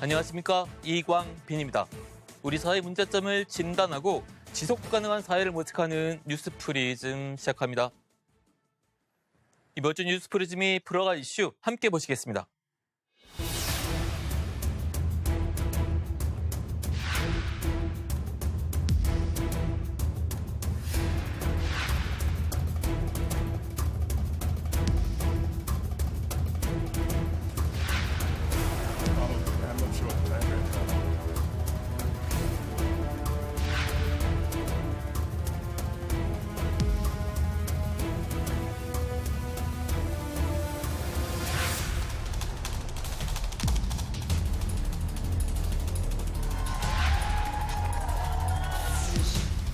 안녕하십니까, 이광빈입니다. 우리 사회의 문제점을 진단하고 지속 가능한 사회를 모색하는 뉴스프리즘 시작합니다. 이번 주 뉴스프리즘이 풀어갈 이슈 함께 보시겠습니다.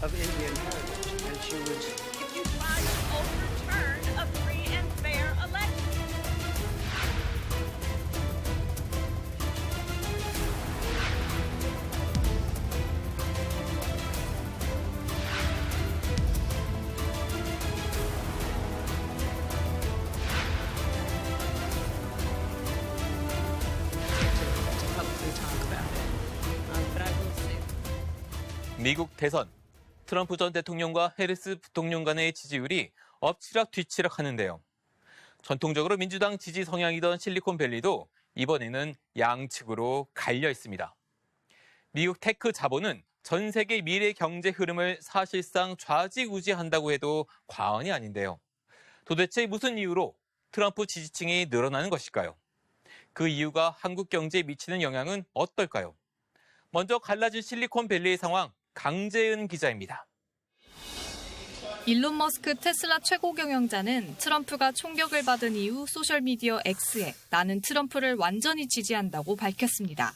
Of Indian heritage, and she was. If you try to overturn a free and fair election. To publicly talk about it, but I will say. 미국 대선, 트럼프 전 대통령과 해리스 부통령 간의 지지율이 엎치락 뒤치락 하는데요. 전통적으로 민주당 지지 성향이던 실리콘밸리도 이번에는 양측으로 갈려 있습니다. 미국 테크 자본은 전 세계 미래 경제 흐름을 사실상 좌지우지한다고 해도 과언이 아닌데요. 도대체 무슨 이유로 트럼프 지지층이 늘어나는 것일까요? 그 이유가 한국 경제에 미치는 영향은 어떨까요? 먼저 갈라진 실리콘밸리의 상황, 강재은 기자입니다. 일론 머스크 테슬라 최고 경영자는 트럼프가 총격을 받은 이후 소셜미디어 X에 나는 트럼프를 완전히 지지한다고 밝혔습니다.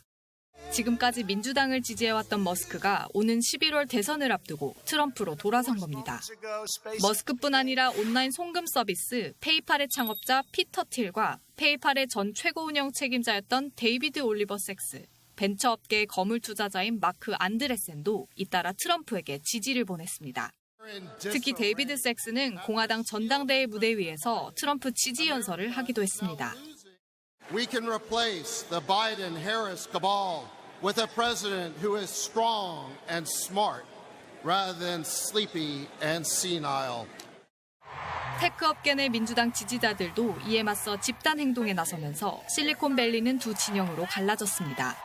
지금까지 민주당을 지지해왔던 머스크가 오는 11월 대선을 앞두고 트럼프로 돌아선 겁니다. 머스크뿐 아니라 온라인 송금 서비스 페이팔의 창업자 피터 틸과 페이팔의 전 최고 운영 책임자였던 데이비드 올리버 섹스, 벤처업계의 거물 투자자인 마크 안드레센도 잇따라 트럼프에게 지지를 보냈습니다. 특히 데이비드 섹스는 공화당 전당대회 무대 위에서 트럼프 지지 연설을 하기도 했습니다. We can replace the Biden-Harris cabal with a president who is strong and smart rather than sleepy and senile. 테크 업계 내 민주당 지지자들도 이에 맞서 집단 행동에 나서면서 실리콘밸리는 두 진영으로 갈라졌습니다.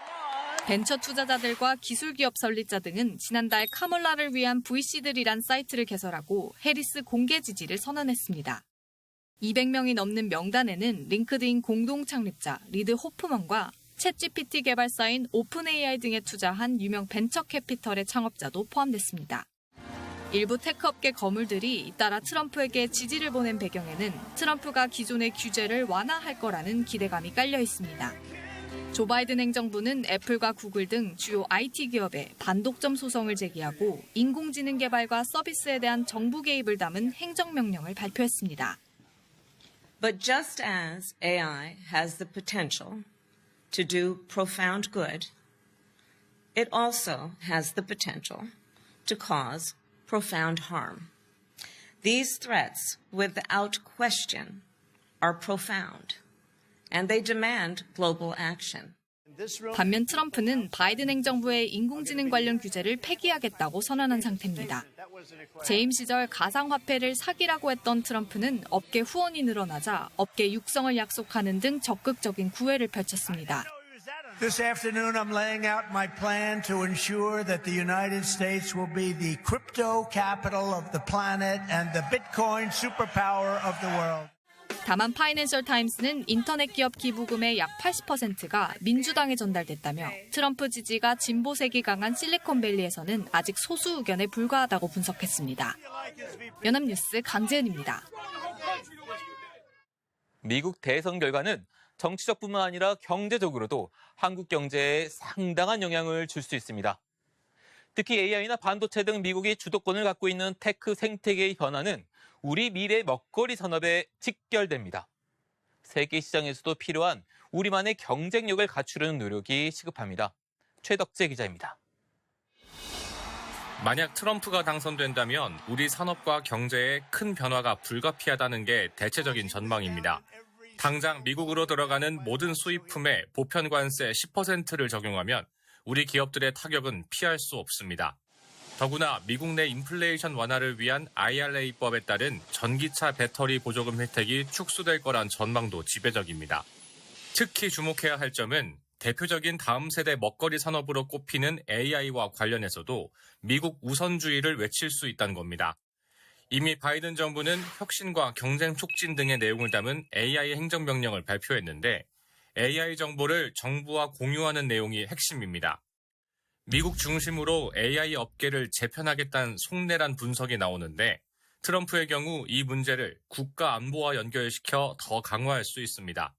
벤처 투자자들과 기술기업 설립자 등은 지난달 카멀라를 위한 VC들이란 사이트를 개설하고 해리스 공개 지지를 선언했습니다. 200명이 넘는 명단에는 링크드인 공동 창립자 리드 호프먼과 챗GPT 개발사인 오픈AI 등에 투자한 유명 벤처 캐피털의 창업자도 포함됐습니다. 일부 테크업계 거물들이 잇따라 트럼프에게 지지를 보낸 배경에는 트럼프가 기존의 규제를 완화할 거라는 기대감이 깔려 있습니다. 조 바이든 행정부는 애플과 구글 등 주요 IT 기업에 반독점 소송을 제기하고 인공지능 개발과 서비스에 대한 정부 개입을 담은 행정명령을 발표했습니다. But just as AI has the potential to do profound good, it also has the potential to cause profound harm. These threats, without question, are profound, and they demand global action. 반면 트럼프는 바이든 행정부의 인공지능 관련 규제를 폐기하겠다고 선언한 상태입니다. 재임 시절 가상화폐를 사기라고 했던 트럼프는 업계 후원이 늘어나자 업계 육성을 약속하는 등 적극적인 구애를 펼쳤습니다. This afternoon, I'm laying out my plan to ensure that the United States will be the crypto capital of the planet and the Bitcoin superpower of the world. 다만 파이낸셜 타임스는 인터넷 기업 기부금의 약 80%가 민주당에 전달됐다며 트럼프 지지가 진보색이 강한 실리콘밸리에서는 아직 소수 의견에 불과하다고 분석했습니다. 연합뉴스 강재은입니다. 미국 대선 결과는 정치적뿐만 아니라 경제적으로도 한국 경제에 상당한 영향을 줄 수 있습니다. 특히 AI나 반도체 등 미국이 주도권을 갖고 있는 테크 생태계의 변화는 우리 미래 먹거리 산업에 직결됩니다. 세계 시장에서도 필요한 우리만의 경쟁력을 갖추려는 노력이 시급합니다. 최덕재 기자입니다. 만약 트럼프가 당선된다면 우리 산업과 경제에 큰 변화가 불가피하다는 게 대체적인 전망입니다. 당장 미국으로 들어가는 모든 수입품에 보편관세 10%를 적용하면 우리 기업들의 타격은 피할 수 없습니다. 더구나 미국 내 인플레이션 완화를 위한 IRA법에 따른 전기차 배터리 보조금 혜택이 축소될 거란 전망도 지배적입니다. 특히 주목해야 할 점은 대표적인 다음 세대 먹거리 산업으로 꼽히는 AI와 관련해서도 미국 우선주의를 외칠 수 있다는 겁니다. 이미 바이든 정부는 혁신과 경쟁 촉진 등의 내용을 담은 AI 행정명령을 발표했는데 AI 정보를 정부와 공유하는 내용이 핵심입니다. 미국 중심으로 AI 업계를 재편하겠다는 속내란 분석이 나오는데 트럼프의 경우 이 문제를 국가 안보와 연결시켜 더 강화할 수 있습니다.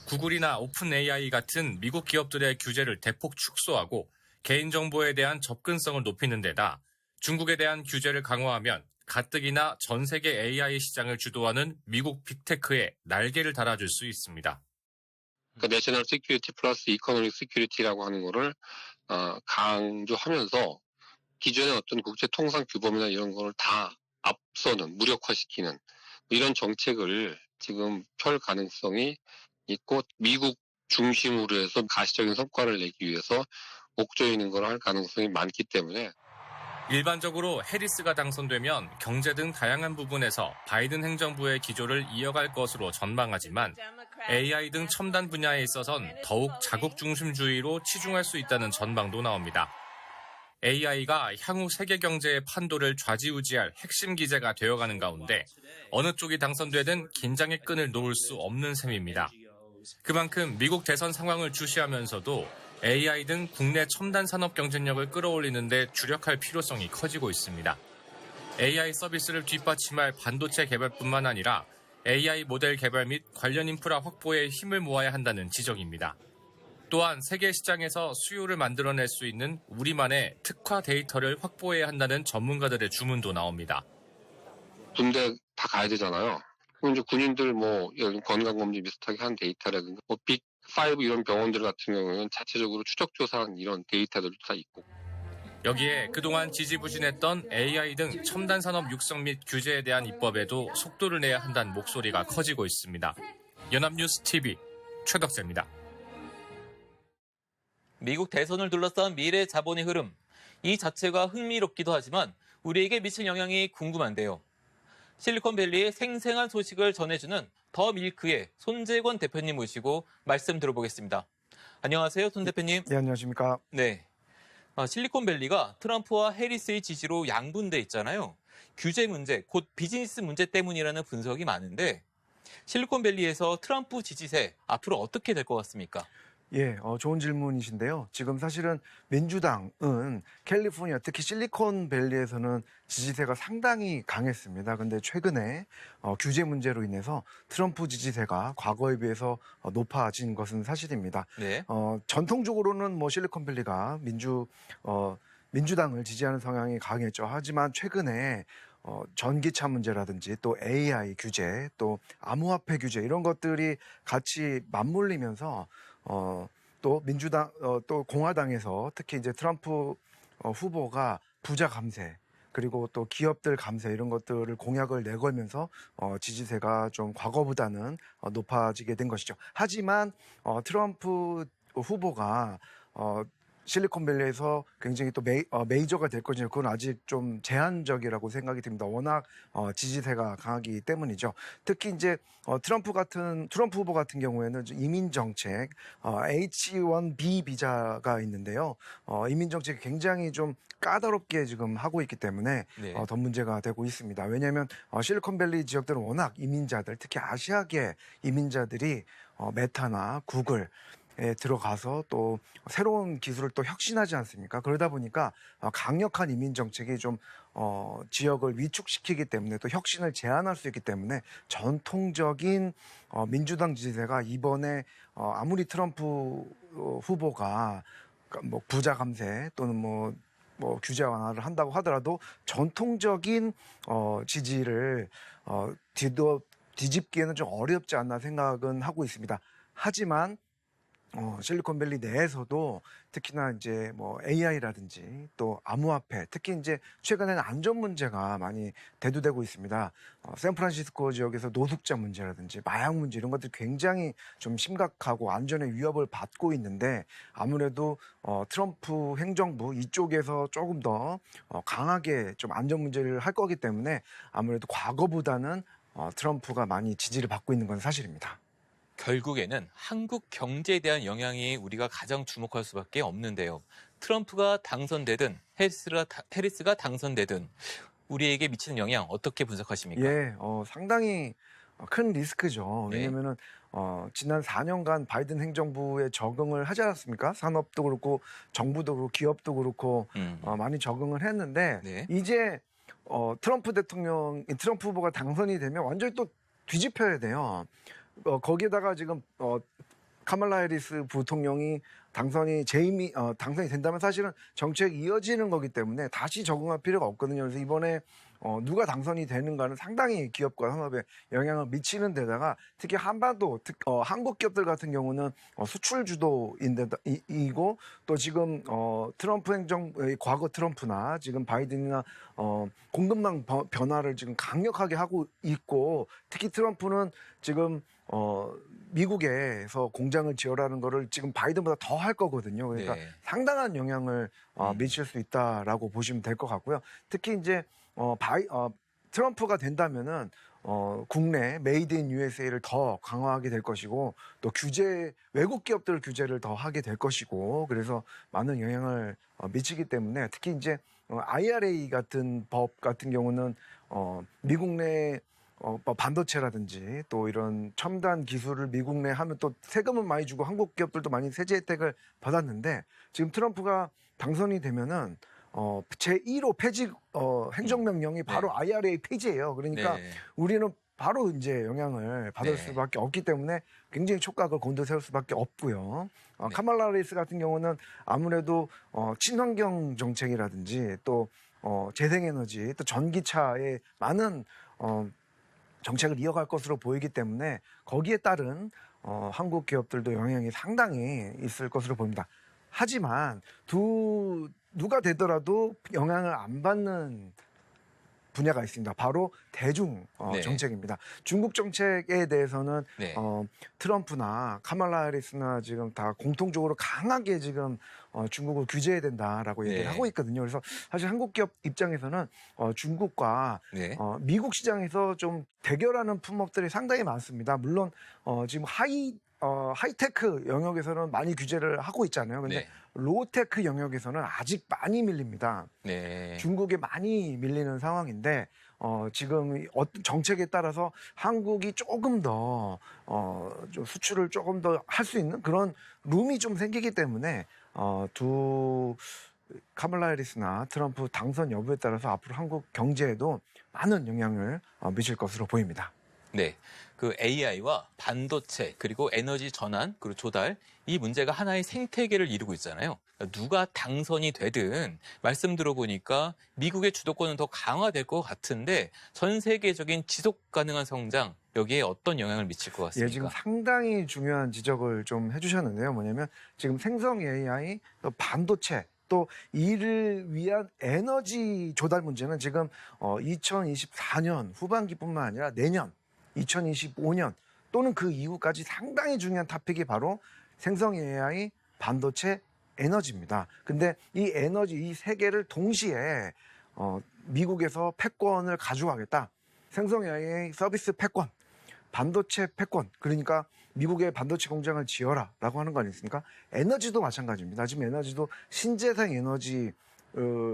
구글이나 오픈 AI 같은 미국 기업들의 규제를 대폭 축소하고 개인정보에 대한 접근성을 높이는 데다 중국에 대한 규제를 강화하면 가뜩이나 전 세계 AI 시장을 주도하는 미국 빅테크에 날개를 달아줄 수 있습니다. 그러니까 내셔널 시큐리티 플러스 이코노믹 시큐리티라고 하는 거를 강조하면서 기존의 어떤 국제 통상 규범이나 이런 거를 다 앞서는 무력화시키는 이런 정책을 지금 펼 가능성이 있고 미국 중심으로 해서 가시적인 성과를 내기 위해서 옥조이는 걸 할 가능성이 많기 때문에 일반적으로 해리스가 당선되면 경제 등 다양한 부분에서 바이든 행정부의 기조를 이어갈 것으로 전망하지만 AI 등 첨단 분야에 있어선 더욱 자국 중심주의로 치중할 수 있다는 전망도 나옵니다. AI가 향후 세계 경제의 판도를 좌지우지할 핵심 기제가 되어가는 가운데 어느 쪽이 당선되든 긴장의 끈을 놓을 수 없는 셈입니다. 그만큼 미국 대선 상황을 주시하면서도 AI 등 국내 첨단 산업 경쟁력을 끌어올리는 데 주력할 필요성이 커지고 있습니다. AI 서비스를 뒷받침할 반도체 개발뿐만 아니라 AI 모델 개발 및 관련 인프라 확보에 힘을 모아야 한다는 지적입니다. 또한 세계 시장에서 수요를 만들어낼 수 있는 우리만의 특화 데이터를 확보해야 한다는 전문가들의 주문도 나옵니다. 군대 다 가야 되잖아요. 그럼 이제 군인들 건강검진 비슷하게 한 데이터라든가 빅5 이런 병원들 같은 경우에는 자체적으로 추적조사한 이런 데이터들도 다 있고. 여기에 그동안 지지부진했던 AI 등 첨단 산업 육성 및 규제에 대한 입법에도 속도를 내야 한다는 목소리가 커지고 있습니다. 연합뉴스 TV 최덕재입니다. 미국 대선을 둘러싼 미래 자본의 흐름. 이 자체가 흥미롭기도 하지만 우리에게 미칠 영향이 궁금한데요. 실리콘밸리의 생생한 소식을 전해주는 더 밀크의 손재권 대표님 모시고 말씀 들어보겠습니다. 안녕하세요, 손 대표님. 네, 안녕하십니까. 네. 실리콘밸리가 트럼프와 해리스의 지지로 양분돼 있잖아요. 규제 문제, 곧 비즈니스 문제 때문이라는 분석이 많은데 실리콘밸리에서 트럼프 지지세 앞으로 어떻게 될 것 같습니까? 예, 좋은 질문이신데요. 지금 사실은 민주당은 캘리포니아, 특히 실리콘밸리에서는 지지세가 상당히 강했습니다. 근데 최근에 규제 문제로 인해서 트럼프 지지세가 과거에 비해서 높아진 것은 사실입니다. 네. 전통적으로는 실리콘밸리가 민주당을 지지하는 성향이 강했죠. 하지만 최근에 전기차 문제라든지 또 AI 규제, 또 암호화폐 규제 이런 것들이 같이 맞물리면서 또 민주당, 또 공화당에서 특히 이제 트럼프 후보가 부자 감세 그리고 또 기업들 감세 이런 것들을 공약을 내걸면서 지지세가 좀 과거보다는 높아지게 된 것이죠. 하지만 트럼프 후보가 실리콘밸리에서 굉장히 또 메이저가 될 것이냐 그건 아직 좀 제한적이라고 생각이 듭니다. 워낙 지지세가 강하기 때문이죠. 특히 이제 트럼프 후보 같은 경우에는 이민 정책 H-1B 비자가 있는데요. 이민 정책이 굉장히 좀 까다롭게 지금 하고 있기 때문에 네. 더 문제가 되고 있습니다. 왜냐하면 실리콘밸리 지역들은 워낙 이민자들, 특히 아시아계 이민자들이 메타나 구글 들어가서 또 새로운 기술을 또 혁신하지 않습니까? 그러다 보니까 강력한 이민 정책이 좀 지역을 위축시키기 때문에 또 혁신을 제한할 수 있기 때문에 전통적인 민주당 지지세가 이번에 아무리 트럼프 후보가 부자 감세 또는 규제 완화를 한다고 하더라도 전통적인 지지를 뒤집기에는 좀 어렵지 않나 생각은 하고 있습니다. 하지만 실리콘밸리 내에서도 특히나 이제 뭐 AI라든지 또 암호화폐, 특히 이제 최근에는 안전 문제가 많이 대두되고 있습니다. 샌프란시스코 지역에서 노숙자 문제라든지 마약 문제 이런 것들이 굉장히 좀 심각하고 안전에 위협을 받고 있는데 아무래도 트럼프 행정부 이쪽에서 조금 더 강하게 좀 안전 문제를 할 거기 때문에 아무래도 과거보다는 트럼프가 많이 지지를 받고 있는 건 사실입니다. 결국에는 한국 경제에 대한 영향이 우리가 가장 주목할 수밖에 없는데요. 트럼프가 당선되든 해리스가 당선되든 우리에게 미치는 영향 어떻게 분석하십니까? 예, 상당히 큰 리스크죠. 네. 왜냐면은 지난 4년간 바이든 행정부에 적응을 하지 않았습니까? 산업도 그렇고 정부도 그렇고 기업도 그렇고 많이 적응을 했는데 네. 이제 트럼프 후보가 당선이 되면 완전히 또 뒤집혀야 돼요. 거기에다가 지금 카말라 해리스 부통령이 당선이 된다면 사실은 정책이 이어지는 거기 때문에 다시 적응할 필요가 없거든요. 그래서 이번에 누가 당선이 되는가는 상당히 기업과 산업에 영향을 미치는 데다가 특히 한반도, 한국 기업들 같은 경우는 수출 주도이고 또 지금 트럼프 과거 트럼프나 지금 바이든이나 공급망 변화를 지금 강력하게 하고 있고 특히 트럼프는 지금 미국에서 공장을 지어라는 거를 지금 바이든보다 더 할 거거든요. 그러니까 네. 상당한 영향을 미칠 수 있다라고 보시면 될 것 같고요. 특히 이제 트럼프가 된다면은 국내 메이드 인 USA를 더 강화하게 될 것이고 또 외국 기업들 규제를 더 하게 될 것이고 그래서 많은 영향을 미치기 때문에 특히 이제 IRA 같은 법 같은 경우는 미국 내 반도체라든지 또 이런 첨단 기술을 미국 내 하면 또 세금은 많이 주고 한국 기업들도 많이 세제 혜택을 받았는데 지금 트럼프가 당선이 되면은 제1호 폐지 행정명령이 바로 IRA 폐지예요. 그러니까 네. 우리는 바로 이제 영향을 받을 네. 수밖에 없기 때문에 굉장히 촉각을 곤두세울 수밖에 없고요. 네. 카말라 해리스 같은 경우는 아무래도 친환경 정책이라든지 또 재생에너지 또 전기차에 많은 정책을 이어갈 것으로 보이기 때문에 거기에 따른 한국 기업들도 영향이 상당히 있을 것으로 보입니다. 하지만 누가 되더라도 영향을 안 받는 분야가 있습니다. 바로 대중 네. 정책입니다. 중국 정책에 대해서는 네. 트럼프나 카말라 해리스나 지금 다 공통적으로 강하게 지금 중국을 규제해야 된다라고 얘기를 네. 하고 있거든요. 그래서 사실 한국 기업 입장에서는 중국과 네. 미국 시장에서 좀 대결하는 품목들이 상당히 많습니다. 물론 지금 하이테크 영역에서는 많이 규제를 하고 있잖아요. 근데 네. 로우테크 영역에서는 아직 많이 밀립니다. 네. 중국에 많이 밀리는 상황인데 지금 어떤 정책에 따라서 한국이 조금 더 좀 수출을 조금 더 할 수 있는 그런 룸이 좀 생기기 때문에 카말라 해리스나 트럼프 당선 여부에 따라서 앞으로 한국 경제에도 많은 영향을 미칠 것으로 보입니다. 네. 그 AI와 반도체 그리고 에너지 전환 그리고 조달 이 문제가 하나의 생태계를 이루고 있잖아요. 누가 당선이 되든 말씀 들어보니까 미국의 주도권은 더 강화될 것 같은데 전 세계적인 지속 가능한 성장 여기에 어떤 영향을 미칠 것 같습니까? 예, 지금 상당히 중요한 지적을 좀 해주셨는데요. 뭐냐면 지금 생성 AI, 또 반도체 또 이를 위한 에너지 조달 문제는 지금 2024년 후반기뿐만 아니라 내년 2025년 또는 그 이후까지 상당히 중요한 토픽이 바로 생성 AI, 반도체, 에너지입니다. 근데 이 이 세 개를 동시에 미국에서 패권을 가져가겠다. 생성 AI 서비스 패권, 반도체 패권, 그러니까 미국의 반도체 공장을 지어라 라고 하는 거 아니겠습니까? 에너지도 마찬가지입니다. 지금 에너지도 신재생 에너지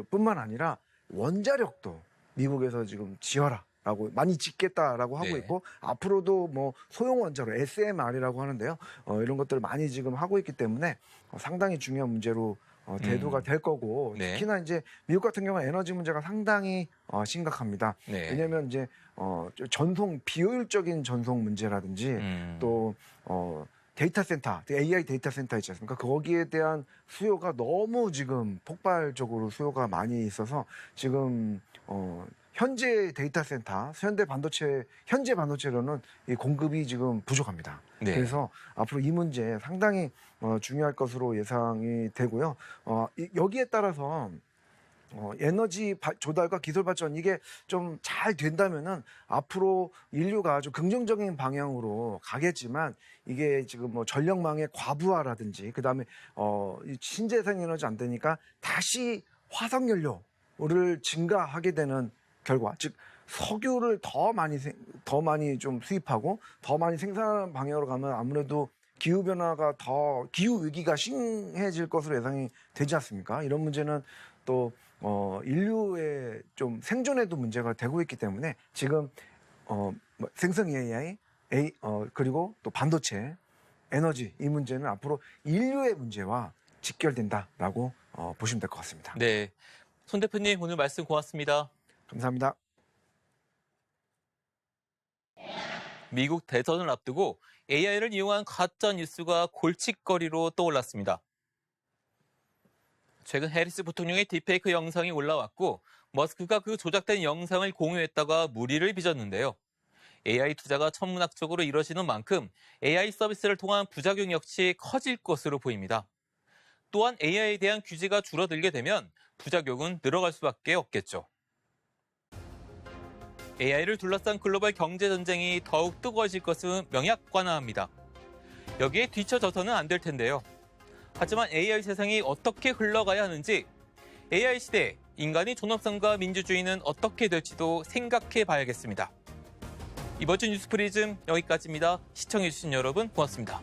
뿐만 아니라 원자력도 미국에서 지금 지어라 라고 많이 짓겠다라고 하고 네. 있고 앞으로도 뭐 소형 원자로 SMR이라고 하는데요. 이런 것들을 많이 지금 하고 있기 때문에 상당히 중요한 문제로 대두가 될 거고 네. 특히나 이제 미국 같은 경우는 에너지 문제가 상당히 심각합니다. 네. 왜냐하면 이제 비효율적인 전송 문제라든지 또 데이터 센터, AI 데이터 센터 있지 않습니까? 거기에 대한 수요가 너무 지금 폭발적으로 수요가 많이 있어서 지금 현재 데이터 센터, 현재 반도체로는 이 공급이 지금 부족합니다. 네. 그래서 앞으로 이 문제 상당히 중요할 것으로 예상이 되고요. 여기에 따라서 에너지 조달과 기술 발전 이게 좀 잘 된다면은 앞으로 인류가 아주 긍정적인 방향으로 가겠지만 이게 지금 뭐 전력망의 과부하라든지 그다음에 이 신재생 에너지 안 되니까 다시 화석 연료를 증가하게 되는 결과, 즉 석유를 더 많이 좀 수입하고 더 많이 생산하는 방향으로 가면 아무래도 기후 변화가 기후 위기가 심해질 것으로 예상이 되지 않습니까? 이런 문제는 또 인류의 좀 생존에도 문제가 되고 있기 때문에 지금 생성 AI, 그리고 또 반도체, 에너지 이 문제는 앞으로 인류의 문제와 직결된다라고 보시면 될 것 같습니다. 네. 손 대표님 오늘 말씀 고맙습니다. 감사합니다. 미국 대선을 앞두고 AI를 이용한 가짜 뉴스가 골칫거리로 떠올랐습니다. 최근 해리스 부통령의 딥페이크 영상이 올라왔고 머스크가 그 조작된 영상을 공유했다가 물의를 빚었는데요. AI 투자가 천문학적으로 이뤄지는 만큼 AI 서비스를 통한 부작용 역시 커질 것으로 보입니다. 또한 AI에 대한 규제가 줄어들게 되면 부작용은 늘어갈 수밖에 없겠죠. AI를 둘러싼 글로벌 경제 전쟁이 더욱 뜨거워질 것은 명약관화합니다. 여기에 뒤처져서는 안 될 텐데요. 하지만 AI 세상이 어떻게 흘러가야 하는지, AI 시대 인간의 존엄성과 민주주의는 어떻게 될지도 생각해 봐야겠습니다. 이번 주 뉴스 프리즘 여기까지입니다. 시청해주신 여러분 고맙습니다.